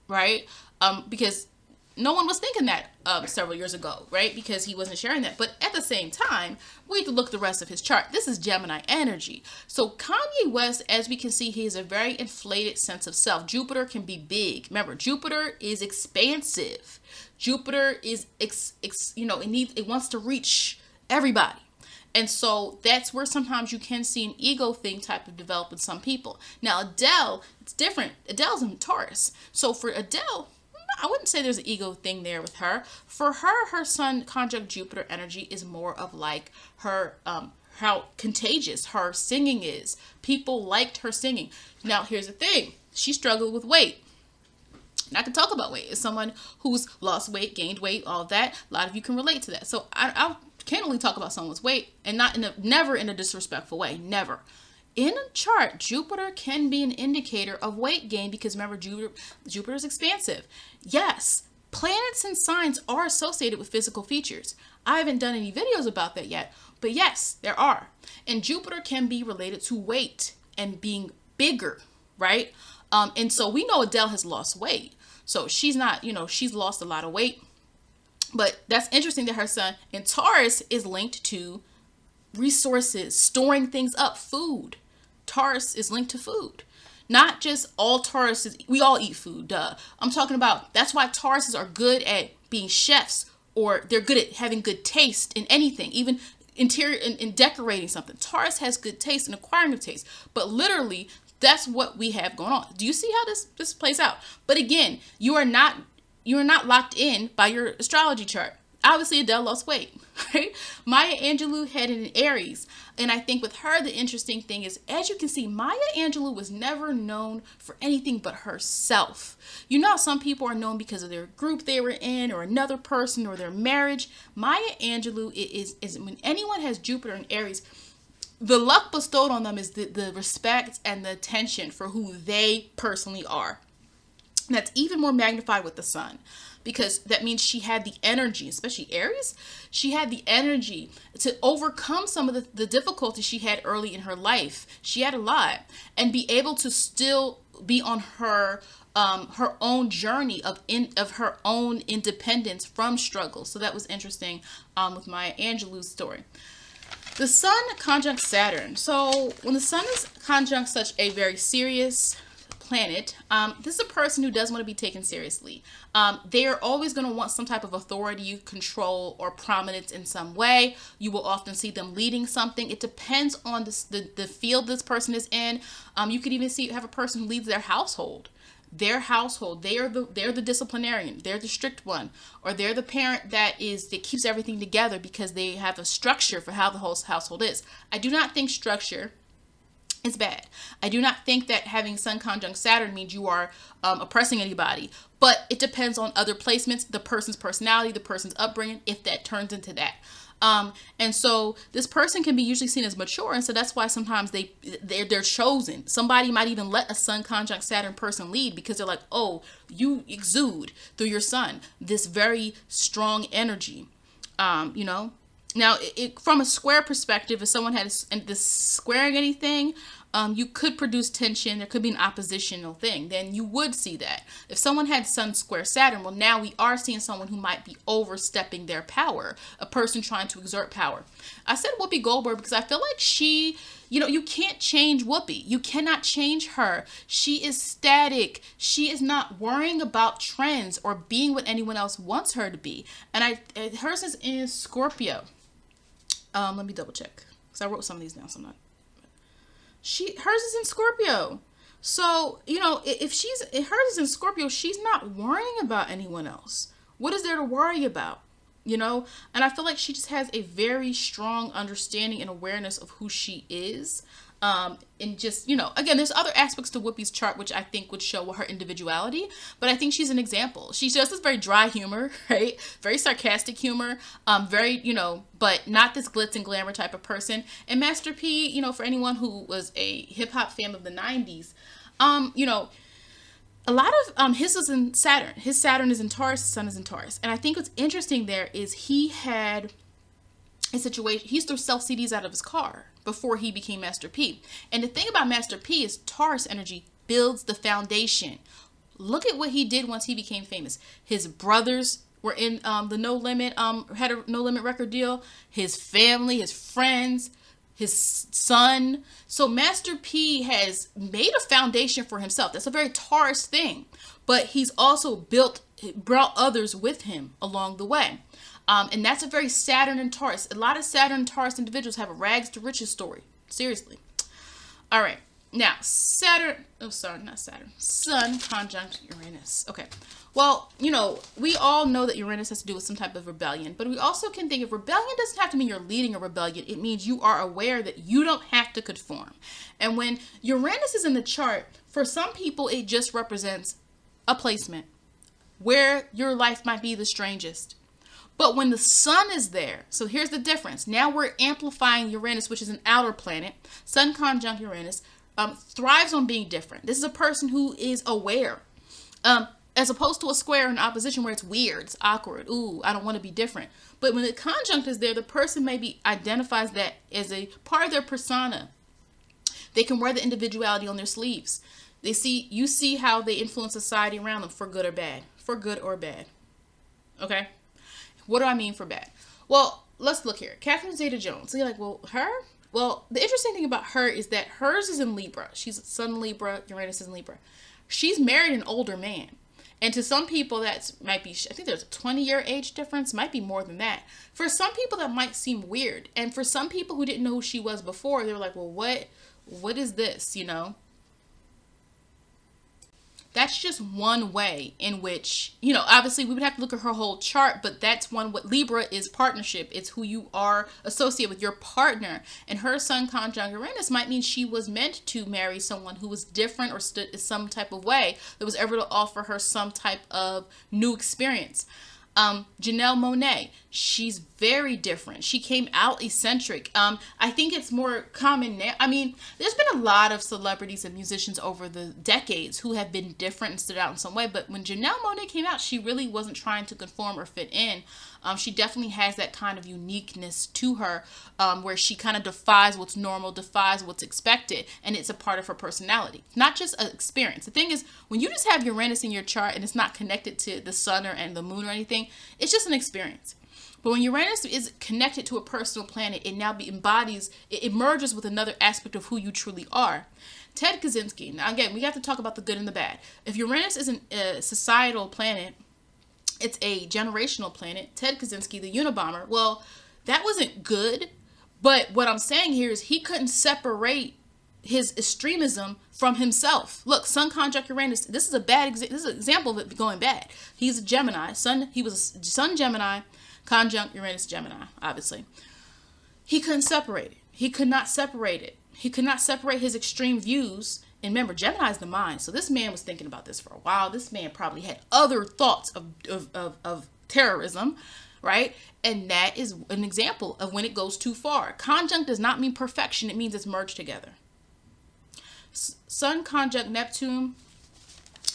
Right? Because no one was thinking that several years ago, right? Because he wasn't sharing that. But at the same time, we have to look at the rest of his chart. This is Gemini energy. So Kanye West, as we can see, he has a very inflated sense of self. Jupiter can be big. Remember, Jupiter is expansive. Jupiter is, it wants to reach everybody. And so that's where sometimes you can see an ego thing type of develop in some people. Now, Adele, it's different. Adele's in Taurus. So for Adele, I wouldn't say there's an ego thing there with her. For her Sun conjunct Jupiter energy is more of like her, how contagious her singing is. People liked her singing. Now, here's the thing. She struggled with weight. And I can talk about weight. As someone who's lost weight, gained weight, all that, a lot of you can relate to that. So I can't only talk about someone's weight, and never in a disrespectful way. Never. In a chart, Jupiter can be an indicator of weight gain because remember, Jupiter is expansive. Yes, planets and signs are associated with physical features. I haven't done any videos about that yet, but yes, there are. And Jupiter can be related to weight and being bigger, right? And so we know Adele has lost weight. So she's not, she's lost a lot of weight. But that's interesting that her Sun in Taurus is linked to resources, storing things up, food. Taurus is linked to food. Not just all Tauruses, we all eat food, duh. I'm talking about, that's why Tauruses are good at being chefs, or they're good at having good taste in anything, even interior in decorating something. Taurus has good taste and acquiring good taste. But literally, that's what we have going on. Do you see how this plays out? But again, you are not locked in by your astrology chart. Obviously, Adele lost weight, right? Maya Angelou headed in Aries. And I think with her, the interesting thing is, as you can see, Maya Angelou was never known for anything but herself. You know how some people are known because of their group they were in, or another person, or their marriage. Maya Angelou is when anyone has Jupiter in Aries, the luck bestowed on them is the respect and the attention for who they personally are. And that's even more magnified with the Sun, because that means she had the energy, especially Aries, she had the energy to overcome some of the difficulties she had early in her life. She had a lot, and be able to still be on her own journey of her own independence from struggle. So that was interesting with Maya Angelou's story. The Sun conjunct Saturn. So when the Sun is conjunct such a very serious planet, this is a person who does want to be taken seriously. They're always going to want some type of authority, control, or prominence in some way. You will often see them leading something. It depends on the field this person is in. You could even have a person who leads their household. They're the disciplinarian, they're the strict one, or they're the parent that keeps everything together because they have a structure for how the whole household is. I do not think structure is bad. I do not think that having Sun conjunct Saturn means you are oppressing anybody, but it depends on other placements, the person's personality, the person's upbringing, if that turns into that. And so this person can be usually seen as mature, and so that's why sometimes they're chosen. Somebody might even let a Sun conjunct Saturn person lead because they're like, oh, you exude through your Sun this very strong energy. Now, from a square perspective, if someone has this squaring anything, you could produce tension. There could be an oppositional thing. Then you would see that. If someone had Sun square Saturn, well, now we are seeing someone who might be overstepping their power, a person trying to exert power. I said Whoopi Goldberg because I feel like she, you know, you can't change Whoopi. You cannot change her. She is static. She is not worrying about trends or being what anyone else wants her to be. And hers is in Scorpio. Let me double check because I wrote some of these down. So I'm not. Hers is in Scorpio. So, you know, if hers is in Scorpio, she's not worrying about anyone else. What is there to worry about? You know, and I feel like she just has a very strong understanding and awareness of who she is. And just, you know, again, there's other aspects to Whoopi's chart which I think would show her individuality, but I think she's an example. She does this very dry humor, right? Very sarcastic humor, very, you know, but not this glitz and glamour type of person. And Master P, you know, for anyone who was a hip hop fan of the 90s, you know, a lot of his is in Saturn. His Saturn is in Taurus, his Sun is in Taurus. And I think what's interesting there is he had a situation, he used to sell CDs out of his car before he became Master P. And the thing about Master P is Taurus energy builds the foundation. Look at what he did once he became famous. His brothers were in the No Limit, had a No Limit record deal. His family, his friends, his son. So Master P has made a foundation for himself. That's a very Taurus thing. But he's also brought others with him along the way. And that's a very Saturn and Taurus. A lot of Saturn and Taurus individuals have a rags to riches story. Seriously. All right. Now, Sun conjunct Uranus. Okay. Well, you know, we all know that Uranus has to do with some type of rebellion, but we also can think of rebellion doesn't have to mean you're leading a rebellion. It means you are aware that you don't have to conform. And when Uranus is in the chart, for some people, it just represents a placement where your life might be the strangest. But when the Sun is there, so here's the difference. Now we're amplifying Uranus, which is an outer planet. Sun conjunct Uranus thrives on being different. This is a person who is aware, as opposed to a square in opposition where it's weird, it's awkward. Ooh, I don't want to be different. But when the conjunct is there, the person maybe identifies that as a part of their persona. They can wear the individuality on their sleeves. You see how they influence society around them for good or bad. For good or bad. Okay? What do I mean for bad? Well, let's look here. Catherine Zeta-Jones. So you're like, well, her? Well, the interesting thing about her is that hers is in Libra. She's Sun Libra, Uranus is in Libra. She's married an older man. And to some people, that might be, I think there's a 20-year age difference, might be more than that. For some people, that might seem weird. And for some people who didn't know who she was before, they were like, well, what is this, you know? That's just one way in which, you know, obviously we would have to look at her whole chart, but that's what Libra is partnership. It's who you are associated with, your partner. And her Sun conjunct Uranus might mean she was meant to marry someone who was different or stood in some type of way that was ever to offer her some type of new experience. Janelle Monáe, she's very different. She came out eccentric. I think it's more common now. I mean, there's been a lot of celebrities and musicians over the decades who have been different and stood out in some way. But when Janelle Monáe came out, she really wasn't trying to conform or fit in. She definitely has that kind of uniqueness to her, where she kind of defies what's normal, defies what's expected, and it's a part of her personality. Not just an experience. The thing is, when you just have Uranus in your chart and it's not connected to the sun and the moon or anything, it's just an experience. But when Uranus is connected to a personal planet, it now it merges with another aspect of who you truly are. Ted Kaczynski. Now, again, we have to talk about the good and the bad. If Uranus isn't a societal planet, it's a generational planet. Ted Kaczynski, the Unabomber, well, that wasn't good. But what I'm saying here is he couldn't separate his extremism from himself. Look, Sun conjunct Uranus. This is this is an example of it going bad. He's a Gemini. He was a Sun Gemini, conjunct Uranus Gemini, obviously. He couldn't separate it. He could not separate it. He could not separate his extreme views. And remember, Gemini is the mind. So this man was thinking about this for a while. This man probably had other thoughts of terrorism, right? And that is an example of when it goes too far. Conjunct does not mean perfection. It means it's merged together. Sun conjunct Neptune.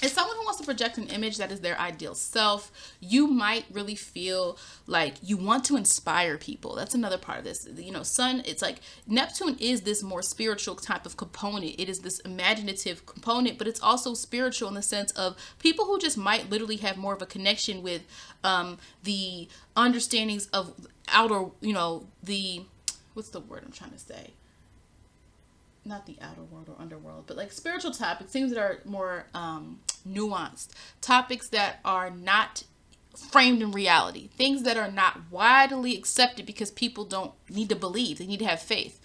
As someone who wants to project an image that is their ideal self, you might really feel like you want to inspire people. That's another part of this. You know, Sun, it's like Neptune is this more spiritual type of component. It is this imaginative component, but it's also spiritual in the sense of people who just might literally have more of a connection with the understandings of outer, you know, the, what's the word I'm trying to say? Not the outer world or underworld, but like spiritual topics, things that are more nuanced, topics that are not framed in reality, things that are not widely accepted because people don't need to believe, they need to have faith.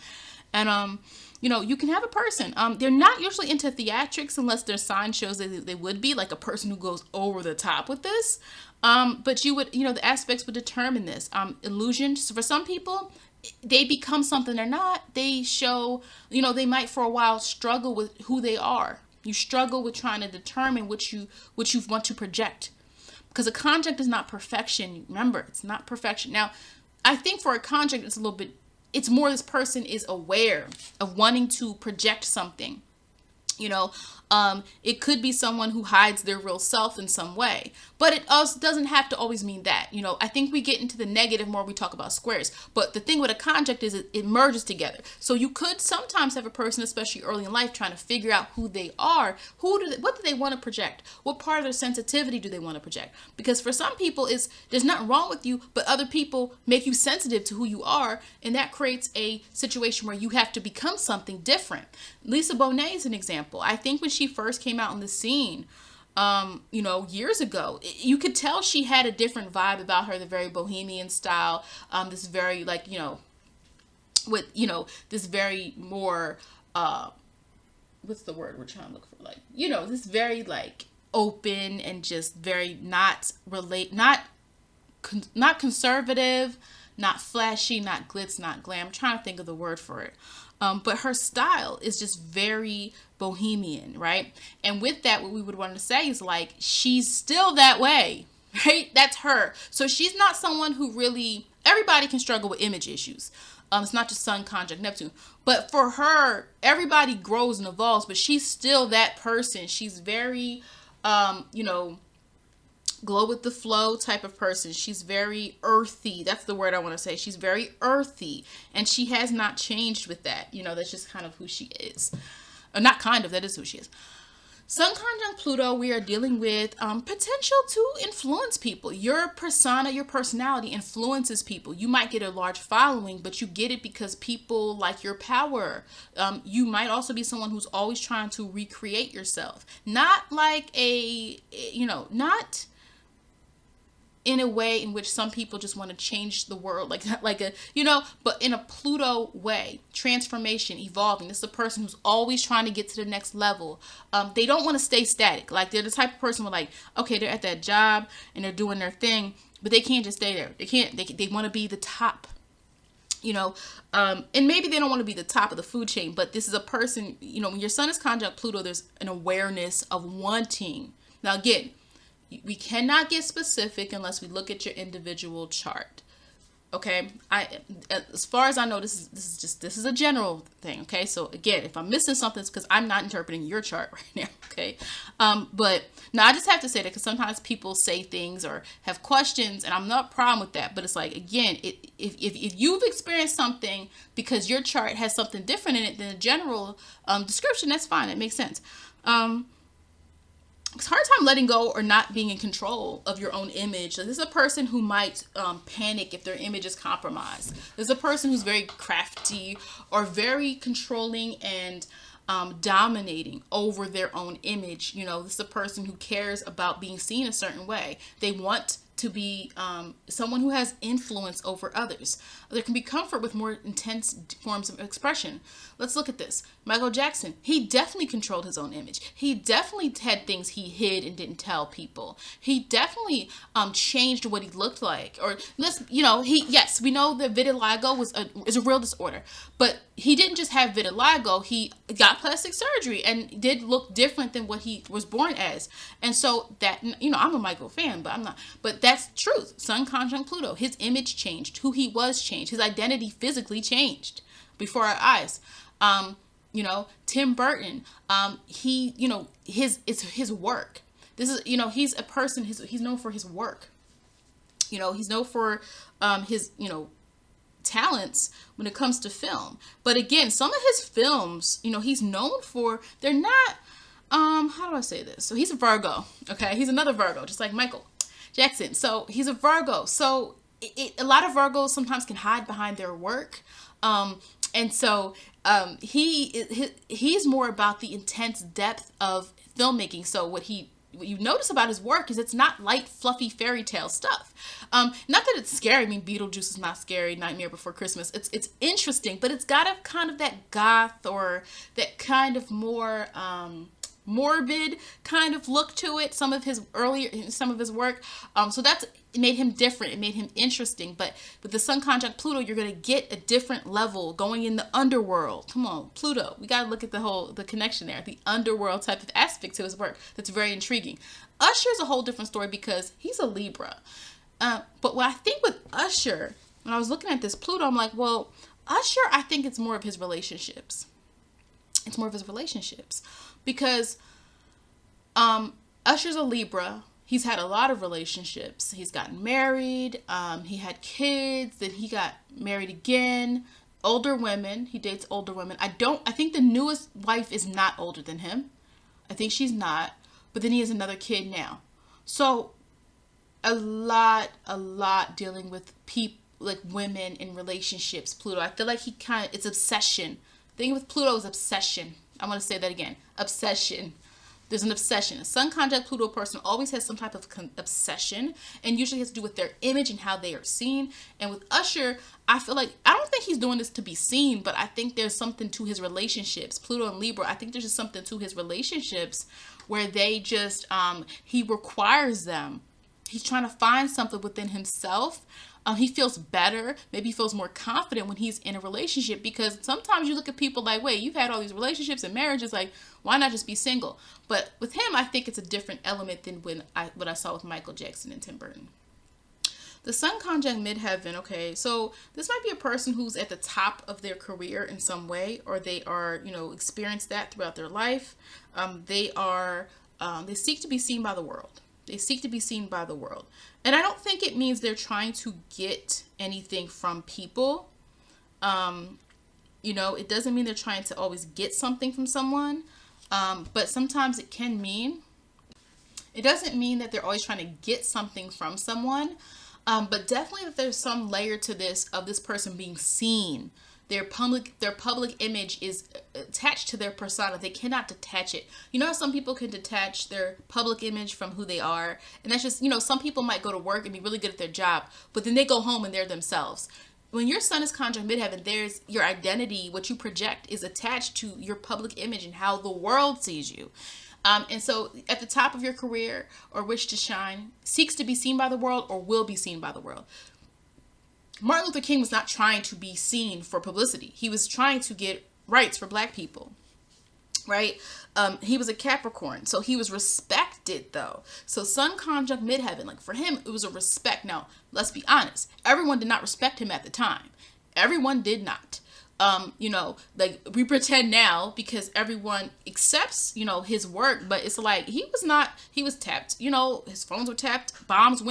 And you know, you can have a person, they're not usually into theatrics unless their sign shows that they would be, like a person who goes over the top with this. But you would, you know, the aspects would determine this. Illusion, so for some people, they become something they're not. They show, you know, they might for a while struggle with who they are. You struggle with trying to determine what you want to project, because a conjunct is not perfection. Remember, it's not perfection. Now, I think for a conjunct, it's a little bit, it's more this person is aware of wanting to project something. You know, it could be someone who hides their real self in some way, but it also doesn't have to always mean that. You know, I think we get into the negative more when we talk about squares, but the thing with a conjunct is it merges together. So you could sometimes have a person, especially early in life, trying to figure out who they are. What do they want to project? What part of their sensitivity do they want to project? Because for some people, there's nothing wrong with you, but other people make you sensitive to who you are, and that creates a situation where you have to become something different. Lisa Bonet is an example. I think when she first came out on the scene, you know, years ago, you could tell she had a different vibe about her, the very bohemian style, this very, like, you know, with, you know, this very more, what's the word we're trying to look for? Like, you know, this very, like, open and just very not conservative, not flashy, not glitz, not glam. I'm trying to think of the word for it. But her style is just very bohemian, right? And with that, what we would want to say is like, she's still that way, right? That's her. So she's not someone who really, everybody can struggle with image issues. It's not just Sun, Conjunct Neptune. But for her, everybody grows and evolves, but she's still that person. She's very, you know, glow with the flow type of person. She's very earthy. That's the word I want to say. She's very earthy, and she has not changed with that. You know, that's just kind of who she is. Or not kind of, that is who she is. Sun conjunct Pluto, we are dealing with potential to influence people. Your persona, your personality influences people. You might get a large following, but you get it because people like your power. You might also be someone who's always trying to recreate yourself. Not like a, you know, not in a way in which some people just want to change the world, like a, you know, but in a Pluto way, transformation, evolving. This is a person who's always trying to get to the next level. They don't want to stay static. Like, they're the type of person where, like, okay, they're at that job and they're doing their thing, but they can't just stay there. They can't, they want to be the top, you know, and maybe they don't want to be the top of the food chain, but this is a person, you know, when your sun is conjunct Pluto, there's an awareness of wanting. Now, again, we cannot get specific unless we look at your individual chart. Okay, as far as I know, this is a general thing. Okay, so again, if I'm missing something, it's because I'm not interpreting your chart right now. Okay, but now I just have to say that because sometimes people say things or have questions, and I'm not a problem with that. But it's like, again, if you've experienced something because your chart has something different in it than the general description, that's fine. It makes sense. It's a hard time letting go or not being in control of your own image. So this is a person who might panic if their image is compromised. There's a person who's very crafty or very controlling and dominating over their own image. You know, this is a person who cares about being seen a certain way. They want to be someone who has influence over others. There can be comfort with more intense forms of expression. Let's look at this. Michael Jackson, he definitely controlled his own image. He definitely had things he hid and didn't tell people. He definitely changed what he looked like. Or let's, you know, yes, we know that vitiligo is a real disorder, but he didn't just have vitiligo. He got plastic surgery and did look different than what he was born as. And so that, you know, I'm a Michael fan, but I'm not. But that's truth. Sun conjunct Pluto. His image changed. Who he was changed. His identity physically changed before our eyes. You know, Tim Burton, it's his work. This is, you know, he's a person, he's known for his work. You know, he's known for his, you know, talents when it comes to film. But again, some of his films, you know, he's known for, they're not, how do I say this? So he's a Virgo, okay? He's another Virgo, just like Michael Jackson. So he's a Virgo. So a lot of Virgos sometimes can hide behind their work. And so he's more about the intense depth of filmmaking. So what you notice about his work is it's not light, fluffy fairy tale stuff. Not that it's scary. I mean, Beetlejuice is not scary. Nightmare Before Christmas. It's interesting, but it's got a kind of that goth or that kind of more morbid kind of look to it. Some of his work. So that's, it made him different. It made him interesting. But with the Sun conjunct Pluto, you're going to get a different level going in the underworld. Come on, Pluto. We got to look at the connection there, the underworld type of aspect to his work. That's very intriguing. Usher is a whole different story because he's a Libra. But what I think with Usher, when I was looking at this Pluto, I'm like, well, Usher, I think it's more of his relationships. It's more of his relationships because Usher's a Libra. He's had a lot of relationships. He's gotten married. He had kids. Then he got married again. Older women. He dates older women. I think the newest wife is not older than him. I think she's not. But then he has another kid now. So a lot dealing with people, like women in relationships. Pluto. I feel like it's obsession. The thing with Pluto is obsession. I'm going to say that again. Obsession. There's an obsession. A Sun conjunct Pluto person always has some type of obsession and usually has to do with their image and how they are seen. And with Usher, I feel like, I don't think he's doing this to be seen, but I think there's something to his relationships. Pluto and Libra, I think there's just something to his relationships where they just, he requires them. He's trying to find something within himself. He feels better. Maybe he feels more confident when he's in a relationship, because sometimes you look at people like, wait, you've had all these relationships and marriages, like, why not just be single? But with him, I think it's a different element than what I saw with Michael Jackson and Tim Burton. The Sun conjunct Midheaven, okay, so this might be a person who's at the top of their career in some way, or they are, you know, experienced that throughout their life. They seek to be seen by the world. They seek to be seen by the world. And I don't think it means they're trying to get anything from people. You know, it doesn't mean they're trying to always get something from someone. But sometimes it can mean. It doesn't mean that they're always trying to get something from someone. But definitely that there's some layer to this of this person being seen. Their public image is attached to their persona. They cannot detach it. You know how some people can detach their public image from who they are? And that's just, you know, some people might go to work and be really good at their job, but then they go home and they're themselves. When your Sun is conjunct Midheaven, there's your identity, what you project is attached to your public image and how the world sees you. And so at the top of your career or wish to shine, seeks to be seen by the world or will be seen by the world. Martin Luther King was not trying to be seen for publicity. He was trying to get rights for Black people, right? He was a Capricorn, so he was respected though. So Sun conjunct Midheaven, like for him, it was a respect. Now, let's be honest. Everyone did not respect him at the time. Everyone did not. You know, like we pretend now because everyone accepts, you know, his work, but it's like he was tapped, you know, his phones were tapped, bombs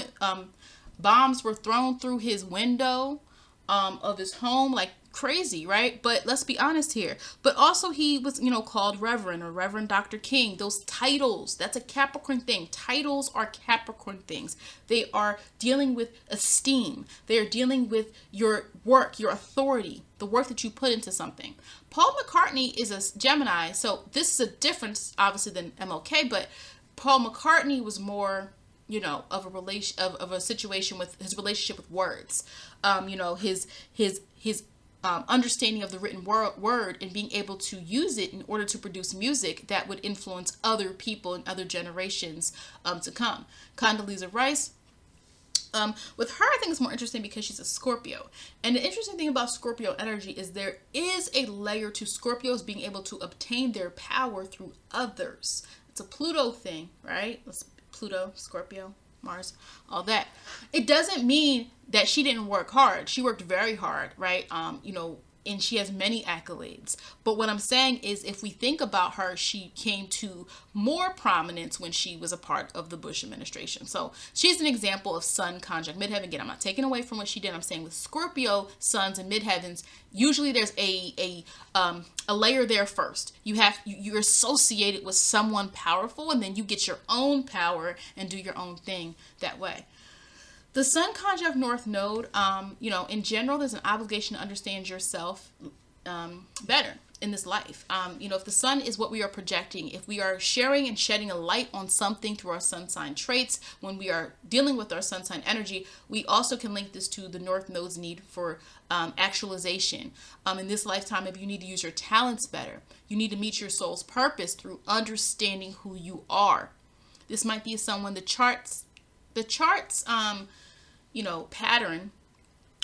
were thrown through his window of his home like crazy, right? But let's be honest here. But also he was, you know, called Reverend or Reverend Dr. King. Those titles, that's a Capricorn thing. Titles are Capricorn things. They are dealing with esteem. They are dealing with your work, your authority, the work that you put into something. Paul McCartney is a Gemini, so this is a difference obviously than MLK, but Paul McCartney was more, you know, of a situation with his relationship with words. You know, his understanding of the written word and being able to use it in order to produce music that would influence other people and other generations to come. Condoleezza Rice, with her, I think it's more interesting because she's a Scorpio. And the interesting thing about Scorpio energy is there is a layer to Scorpios being able to obtain their power through others. It's a Pluto thing, right? Pluto, Scorpio, Mars, all that. It doesn't mean that she didn't work hard. She worked very hard, right? You know, and she has many accolades. But what I'm saying is, if we think about her, she came to more prominence when she was a part of the Bush administration. So she's an example of Sun conjunct midheaven. Again, I'm not taking away from what she did. I'm saying with Scorpio suns and midheavens, usually there's a layer there first. You're associated with someone powerful, and then you get your own power and do your own thing that way. The Sun conjunct North Node, in general, there's an obligation to understand yourself better in this life. If the sun is what we are projecting, if we are sharing and shedding a light on something through our sun sign traits, when we are dealing with our sun sign energy, we also can link this to the North Node's need for actualization. In this lifetime, maybe you need to use your talents better. You need to meet your soul's purpose through understanding who you are. This might be someone, the charts pattern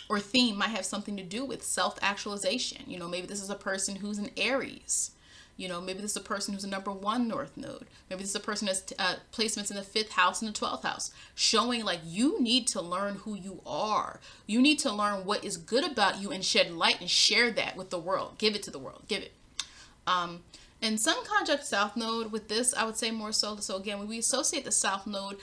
or theme might have something to do with self-actualization. Maybe this is a person who's an Aries. Maybe this is a person who's a number 1 North Node. Maybe this is a person who has placements in the 5th house and the 12th house, showing like you need to learn who you are. You need to learn what is good about you and shed light and share that with the world. Give it to the world. Give it. And Sun conjunct South Node with this, I would say more so. So again, when we associate the South Node,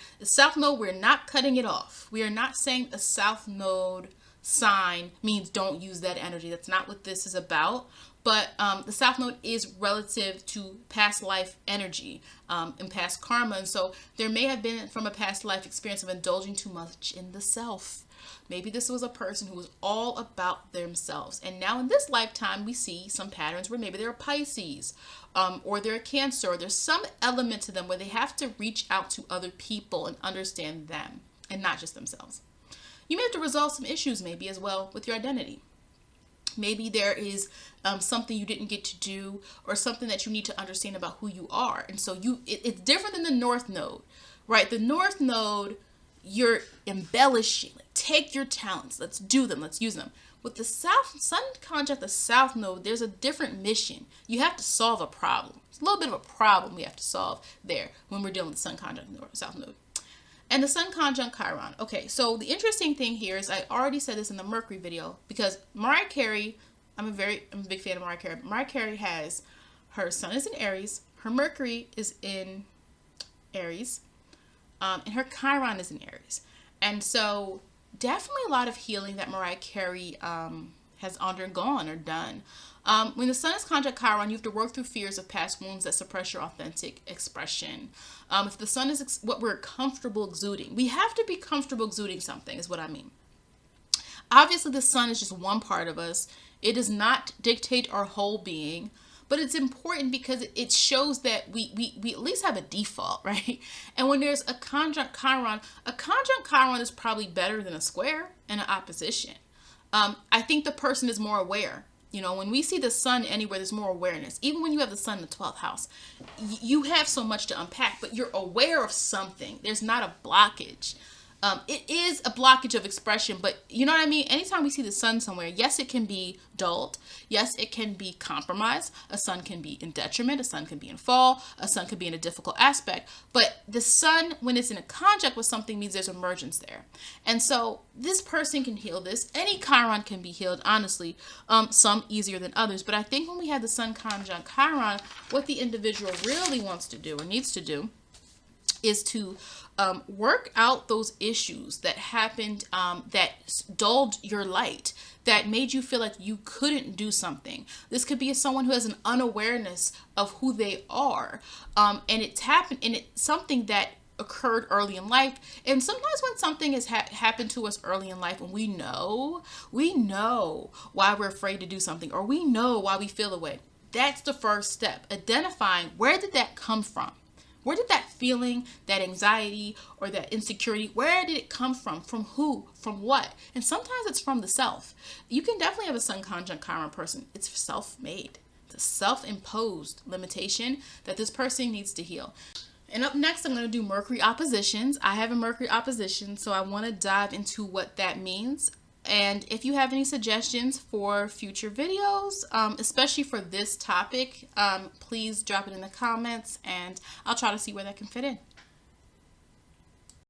we're not cutting it off. We are not saying the South Node sign means don't use that energy. That's not what this is about. But the South Node is relative to past life energy and past karma. And so there may have been from a past life experience of indulging too much in the self. Maybe this was a person who was all about themselves. And now in this lifetime, we see some patterns where maybe they're a Pisces or they're a Cancer. Or there's some element to them where they have to reach out to other people and understand them and not just themselves. You may have to resolve some issues maybe as well with your identity. Maybe there is something you didn't get to do or something that you need to understand about who you are. And so it's different than the North Node, right? The North Node, you're embellishing. Take your talents. Let's do them. Let's use them. With the Sun conjunct the South Node, there's a different mission. You have to solve a problem. It's a little bit of a problem we have to solve there when we're dealing with the Sun conjunct South Node. And the Sun conjunct Chiron. Okay, so the interesting thing here is I already said this in the Mercury video because Mariah Carey, I'm a big fan of Mariah Carey. Mariah Carey has her Sun is in Aries, her Mercury is in Aries, and her Chiron is in Aries. And so definitely a lot of healing that Mariah Carey has undergone or done. When the Sun is conjunct Chiron, you have to work through fears of past wounds that suppress your authentic expression. If the Sun is what we're comfortable exuding, we have to be comfortable exuding something is what I mean. Obviously, the Sun is just one part of us. It does not dictate our whole being, but it's important because it shows that we at least have a default, right? And when there's a conjunct Chiron is probably better than a square and an opposition. I think the person is more aware. When we see the Sun anywhere, there's more awareness. Even when you have the Sun in the 12th house, you have so much to unpack, but you're aware of something. There's not a blockage. It is a blockage of expression, but you know what I mean? Anytime we see the Sun somewhere, yes, it can be dulled. Yes, it can be compromised. A Sun can be in detriment. A Sun can be in fall. A Sun can be in a difficult aspect. But the Sun, when it's in a conjunct with something, means there's emergence there. And so this person can heal this. Any Chiron can be healed, honestly. Some easier than others. But I think when we have the Sun conjunct Chiron, what the individual really wants to do or needs to do is to work out those issues that happened that dulled your light, that made you feel like you couldn't do something. This could be someone who has an unawareness of who they are, and it's happened, and it's something that occurred early in life. And sometimes when something has happened to us early in life and we know why we're afraid to do something, or we know why we feel the way, that's the first step. Identifying where did that come from? Where did that feeling, that anxiety, or that insecurity, where did it come from? From who? From what? And sometimes it's from the self. You can definitely have a Sun conjunct Chiron person. It's self-made. It's a self-imposed limitation that this person needs to heal. And up next, I'm going to do Mercury oppositions. I have a Mercury opposition, so I want to dive into what that means. And if you have any suggestions for future videos, especially for this topic, please drop it in the comments and I'll try to see where that can fit in.